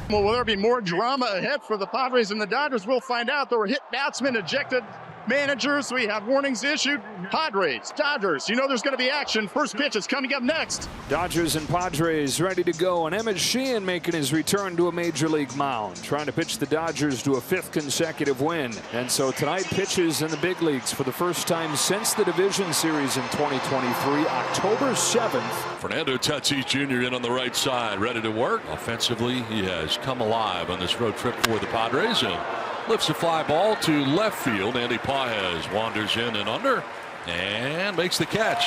Well, will there be more drama ahead for the Padres and the Dodgers? We'll find out. There were hit batsmen ejected, managers. We have warnings issued. Padres, Dodgers, you know there's going to be action. First pitch is coming up next. Dodgers and Padres ready to go, and Emmett Sheehan making his return to a major league mound, trying to pitch the Dodgers to a 5th consecutive win. And so tonight pitches in the big leagues for the first time since the division series in 2023, October 7th. Fernando Tatis Jr. in on the right side, ready to work. Offensively, he has come alive on this road trip for the Padres and lifts a fly ball to left field. Andy Pages wanders in and under and makes the catch.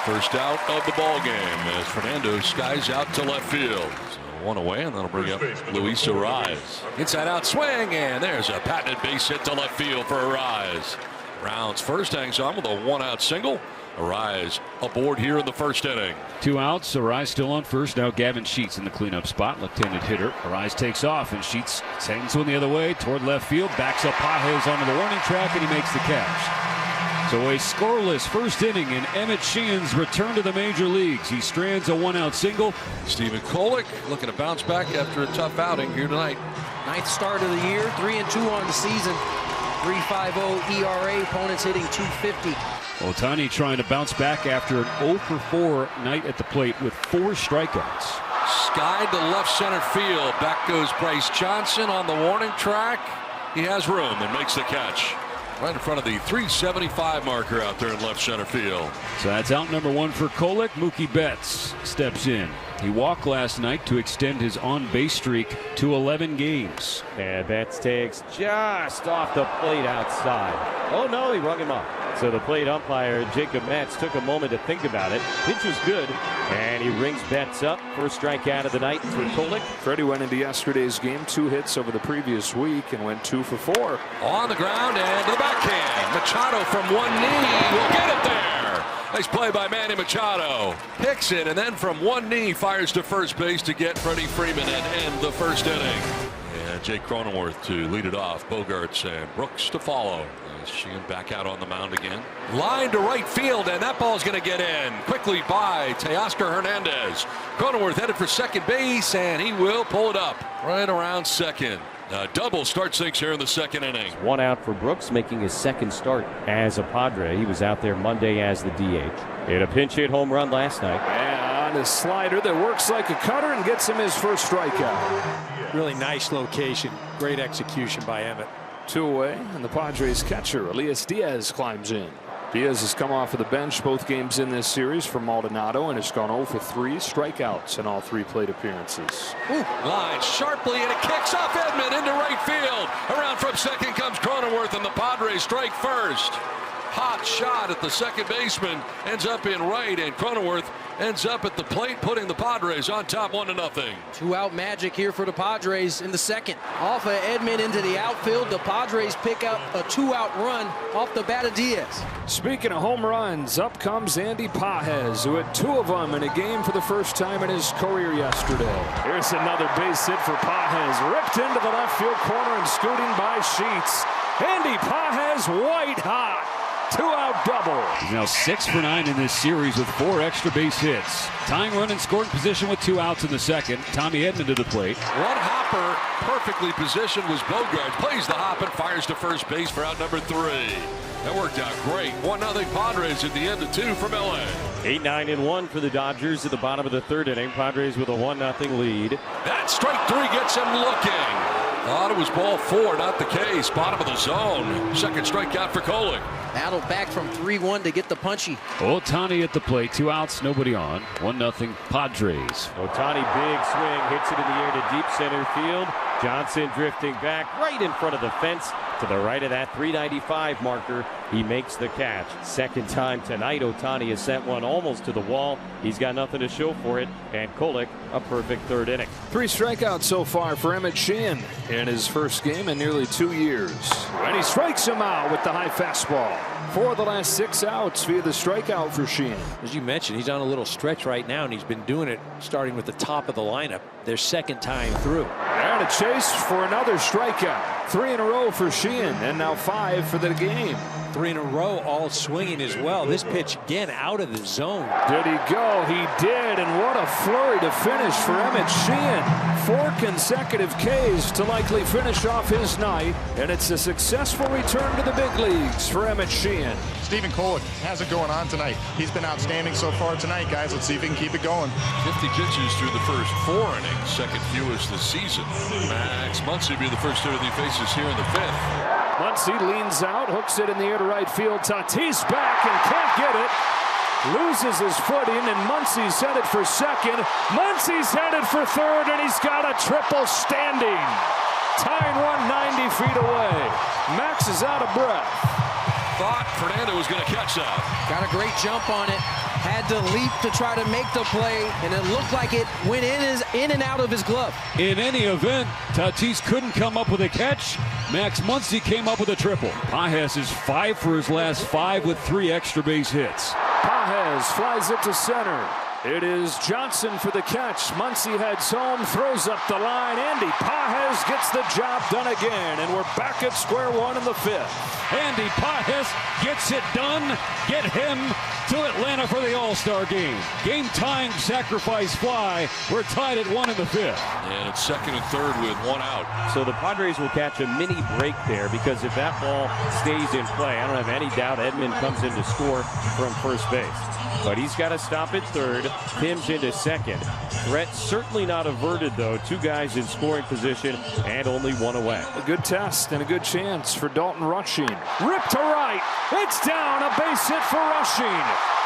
First out of the ball game as Fernando skies out to left field. So one away, and that'll bring up Luis Arraez. Inside out swing, and there's a patented base hit to left field for Arraez. Rounds first, hangs on with a 1-out single. Arraez aboard here in the first inning. 2 outs. Arraez still on first. Now Gavin Sheets in the cleanup spot. Left-handed hitter. Arraez takes off, and Sheets sends one the other way toward left field. Backs up Pages onto the warning track, and he makes the catch. So a scoreless first inning in Emmett Sheehan's return to the major leagues. He strands a 1-out single. Stephen Kolek looking to bounce back after a tough outing here tonight. 9th start of the year, 3-2 on the season. 3.50 ERA. Opponents hitting .250. Ohtani trying to bounce back after an 0 for 4 night at the plate with 4 strikeouts. Skied to left center field. Back goes Bryce Johnson on the warning track. He has room and makes the catch. Right in front of the 375 marker out there in left center field. So that's out number 1 for Kolek. Mookie Betts steps in. He walked last night to extend his on-base streak to 11 games. And Betts takes just off the plate outside. Oh no, he rung him up. So the plate umpire, Jacob Metz, took a moment to think about it. Pitch was good, and he rings Betts up. First strikeout of the night for Kolek. Freddie went into yesterday's game 2 hits over the previous week and went 2 for 4. On the ground and to the backhand. Machado from one knee will get it there. Nice play by Manny Machado. Picks it, and then from one knee fires to first base to get Freddie Freeman and end the first inning. And Jake Cronenworth to lead it off. Bogarts and Brooks to follow. Sheehan back out on the mound again. Line to right field, and that ball's going to get in. Quickly by Teoscar Hernandez. Cronenworth headed for second base, and he will pull it up right around second. Double starts things here in the second inning. 1 out for Brooks, making his 2nd start as a Padre. He was out there Monday as the DH. Hit a pinch hit home run last night. And a slider that works like a cutter and gets him his first strikeout. Really nice location. Great execution by Emmett. 2 away, and the Padres catcher Elias Diaz climbs in. Diaz has come off of the bench both games in this series for Maldonado and has gone 0 for 3 strikeouts in all 3 plate appearances. Line sharply, and it kicks off Edman into right field. Around from second comes Cronenworth, and the Padres strike first. Hot shot at the second baseman, ends up in right, and Cronenworth ends up at the plate, putting the Padres on top 1-0. 2-out magic here for the Padres in the second. Off of Edman into the outfield, the Padres pick up a 2-out run off the bat of Diaz. Speaking of home runs, up comes Andy Pages, who had 2 of them in a game for the first time in his career yesterday. Here's another base hit for Pages, ripped into the left field corner and scooting by Sheets. Andy Pages white hot. 2-out double. He's now 6 for 9 in this series with 4 extra base hits. Tying run in scoring position with 2 outs in the second. Tommy Edman to the plate. One hopper perfectly positioned was Bogart. Plays the hop and fires to first base for out number 3. That worked out great. 1-0 Padres at the end of 2 from LA. 8-9-1 for the Dodgers at the bottom of the 3rd inning. Padres with a 1-0 lead. That strike 3 gets him looking. Thought it was ball 4, not the case. Bottom of the zone. Second strikeout for Kolek. Battle back from 3-1 to get the punchy. Ohtani at the plate, 2 outs, nobody on. 1-0 Padres. Ohtani big swing, hits it in the air to deep center field. Johnson drifting back right in front of the fence to the right of that 395 marker. He makes the catch. Second time tonight, Ohtani has sent one almost to the wall. He's got nothing to show for it, and Kolek a perfect 3rd inning. 3 strikeouts so far for Emmett Sheehan in his first game in nearly 2 years. And he strikes him out with the high fastball. 4 of the last 6 outs via the strikeout for Sheehan. As you mentioned, he's on a little stretch right now, and he's been doing it starting with the top of the lineup. Their second time through. And a chase for another strikeout. 3 in a row for Sheehan, and now 5 for the game. 3 in a row, all swinging as well. This pitch again out of the zone. Did he go? He did, and what a flurry to finish for Emmett Sheehan. 4 consecutive Ks to likely finish off his night, and it's a successful return to the big leagues for Emmett Sheehan. Stephen Kolek has it going on tonight. He's been outstanding so far tonight, guys. Let's see if he can keep it going. 50 pitches through the first 4 innings, second fewest this season. Max Muncy will be the first hitter he faces here in the 5th. Muncy leans out, hooks it in the air to right field. Tatis back and can't get it. Loses his footing, and Muncy's headed for second. Muncy's headed for third, and he's got a triple standing. Tying run 90 feet away. Max is out of breath. Thought Fernando was going to catch that. Got a great jump on it. Had to leap to try to make the play, and it looked like it went in and out of his glove. In any event, Tatis couldn't come up with a catch. Max Muncy came up with a triple. Pages is 5 for his last 5 with 3 extra base hits. Pages flies it to center. It is Johnson for the catch. Muncy heads home, throws up the line. Andy Pages gets the job done again, and we're back at square one in the 5th. Andy Pages gets it done. Get him to Atlanta for the All-Star game. Game-tying sacrifice fly. We're tied at 1 in the 5th. And it's second and third with 1 out. So the Padres will catch a mini break there, because if that ball stays in play, I don't have any doubt Edman comes in to score from first base. But he's got to stop at third. Tim's into second. Threat certainly not averted, though. 2 guys in scoring position and only 1 away. A good test and a good chance for Dalton Rushing. Ripped to right. It's down. A base hit for Rushing,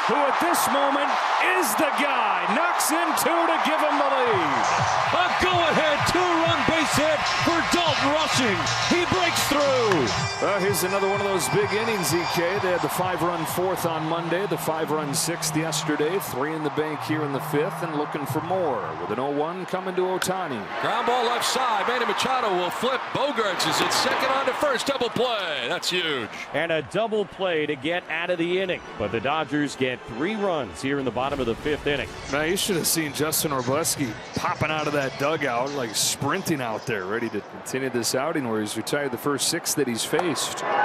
who at this moment is the guy. Knocks in 2 to give him the lead. A go-ahead 2-run base hit for Dalton Rushing. He breaks through. Well, here's another one of those big innings, EK. They had the 5-run 4th on Monday, the 5-run 6th yesterday, 3 in the bank here in the 5th, and looking for more with an 0-1 coming to Ohtani. Ground ball left side. Manny Machado will flip. Bogarts is at second on to first. Double play. That's huge. And a double play to get out of the inning. But the Dodgers get 3 runs here in the bottom of the 5th inning. Now, you should have seen Justin Robleski popping out of that dugout, like sprinting out there, ready to continue this outing where he's retired the first 6 that he's faced.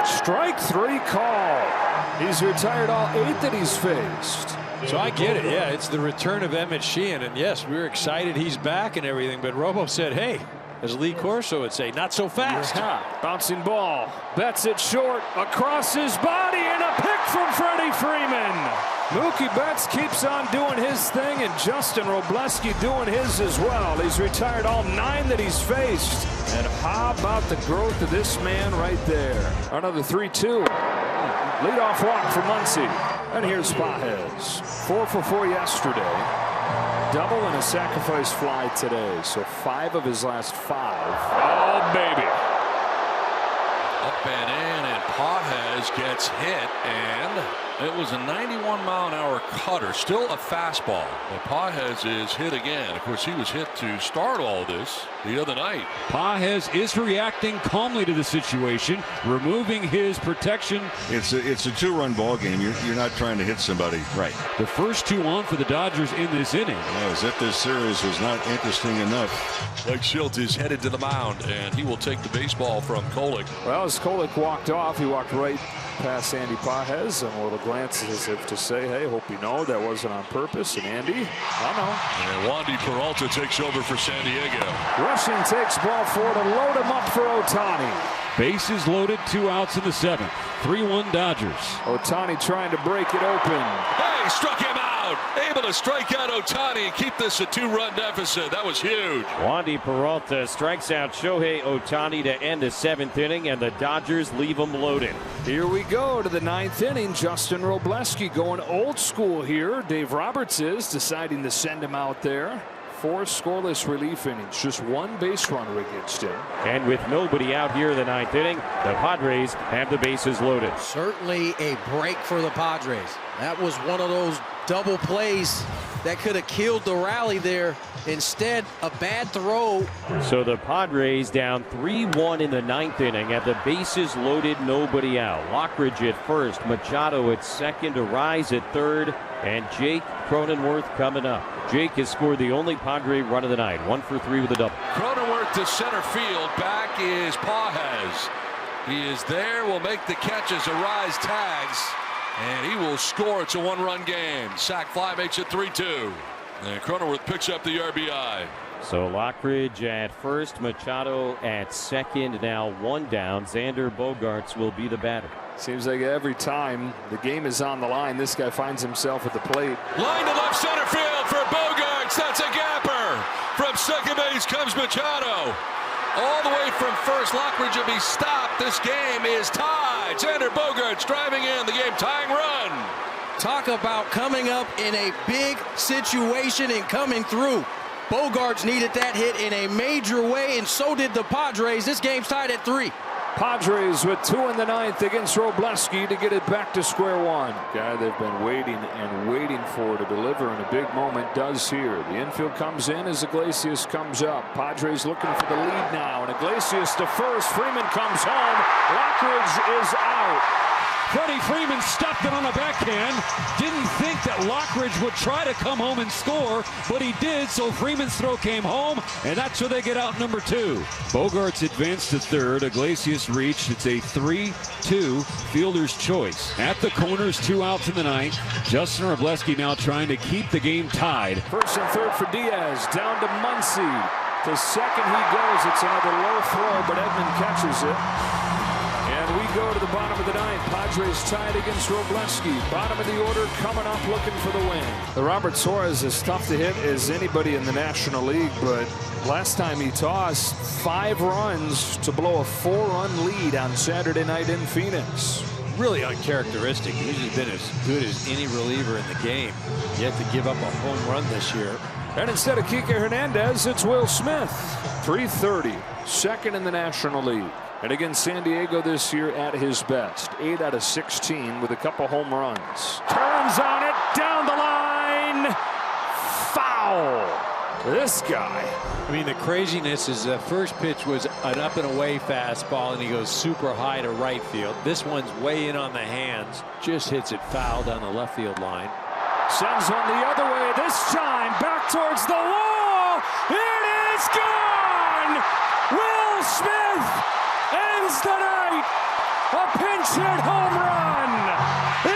Strike 3 call. He's retired all 8 that he's faced. So I get it. Yeah, it's the return of Emmett Sheehan. And yes, we're excited he's back and everything. But Robo said, hey, as Lee Corso would say, not so fast. Yeah. Bouncing ball. Bets it short. Across his body, and a pick from Freddie Freeman. Mookie Betts keeps on doing his thing, and Justin Robleski doing his as well. He's retired all 9 that he's faced. And how about the growth of this man right there? Another 3-2. Leadoff walk for Muncy. And here's Pages. 4 for 4 yesterday. Double and a sacrifice fly today. So 5 of his last 5. Oh, baby. Up and in, and Pages gets hit, and it was a 91-mile-an-hour cutter, still a fastball. But Pages is hit again. Of course, he was hit to start all this the other night. Pages is reacting calmly to the situation, removing his protection. It's a 2-run ball game. You're not trying to hit somebody. Right. The first 2 on for the Dodgers in this inning. As if this series was not interesting enough. Blake Schilt is headed to the mound, and he will take the baseball from Kolek. Well, as Kolek walked off, he walked right past Andy Pages, and a little glance as if to say, hey, hope you know that wasn't on purpose. And Andy, I know. And Wandy Peralta takes over for San Diego. Rushing takes ball 4 to load him up for Ohtani. Bases loaded, 2 outs in the 7th. 3-1 Dodgers. Ohtani trying to break it open. Hey, struck him out. Able to strike out Ohtani and keep this a 2-run deficit. That was huge. Wandy Peralta strikes out Shohei Ohtani to end the 7th inning, and the Dodgers leave him loaded. Here we go to the 9th inning. Justin Robleski going old school here. Dave Roberts is deciding to send him out there. 4 scoreless relief innings, just 1 base runner against him. And with nobody out here in the 9th inning, the Padres have the bases loaded. Certainly a break for the Padres. That was one of those double plays that could have killed the rally there. Instead, a bad throw. So the Padres down 3-1 in the 9th inning at the bases loaded, nobody out. Lockridge at first, Machado at second, Arise at third, And Jake Cronenworth coming up. Jake has scored the only Padre run of the night. 1 for 3 with a double. Cronenworth to center field. Back is Pages. He is there. Will make the catches. Arise tags. And he will score. It's a 1-run game. Sac fly makes it 3-2. And Cronenworth picks up the RBI. So Lockridge at first, Machado at second. Now 1 down. Xander Bogaerts will be the batter. Seems like every time the game is on the line, this guy finds himself at the plate. Line to left center field for Bogaerts. That's a gapper. From second base comes Machado. All the way from first. Lockridge will be stopped. This game is tied. Xander Bogaerts driving in the game tying run. Talk about coming up in a big situation and coming through. Bogaerts needed that hit in a major way, and so did the Padres. This game's tied at 3. Padres with 2 in the 9th against Robleski to get it back to square one. Guy they've been waiting and waiting for to deliver in a big moment does here. The infield comes in as Iglesias comes up. Padres looking for the lead now, and Iglesias to first. Freeman comes home. Lockridge is out. Freddie Freeman stuffed it on a backhand. Didn't think that Lockridge would try to come home and score, but he did, so Freeman's throw came home, and that's where they get out number 2. Bogaerts advanced to third. Iglesias reached. It's a 3-2 fielder's choice. At the corners, 2 outs in the 9th. Justin Robleski now trying to keep the game tied. First and third for Diaz. Down to Muncy. To second he goes. It's another low throw, but Edman catches it. And we go to the bottom of the 9th. Padres tied against Robleski. Bottom of the order coming up looking for the win. The Robert Suarez is tough to hit as anybody in the National League, but last time he tossed 5 runs to blow a 4-run lead on Saturday night in Phoenix. Really uncharacteristic. He's been as good as any reliever in the game. Yet to give up a home run this year. And instead of Kike Hernandez, it's Will Smith. 330, second in the National League. And against San Diego this year at his best. 8 out of 16 with a couple home runs. Turns on it, down the line. Foul. This guy. I mean, the craziness is the first pitch was an up and away fastball, and he goes super high to right field. This one's way in on the hands. Just hits it foul down the left field line. Sends one the other way. This time back towards the wall. It is gone. Will Smith ends the night. A pinch hit home run.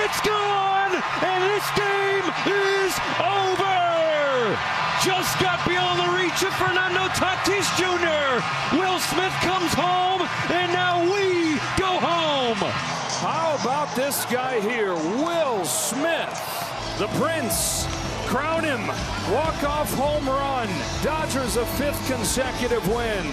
It's gone, and this game is over. Just got beyond the reach of Fernando Tatis Jr. Will Smith comes home, and now we go home. How about this guy here, Will Smith, the Prince? Crown him. Walk-off home run. Dodgers a 5th consecutive win.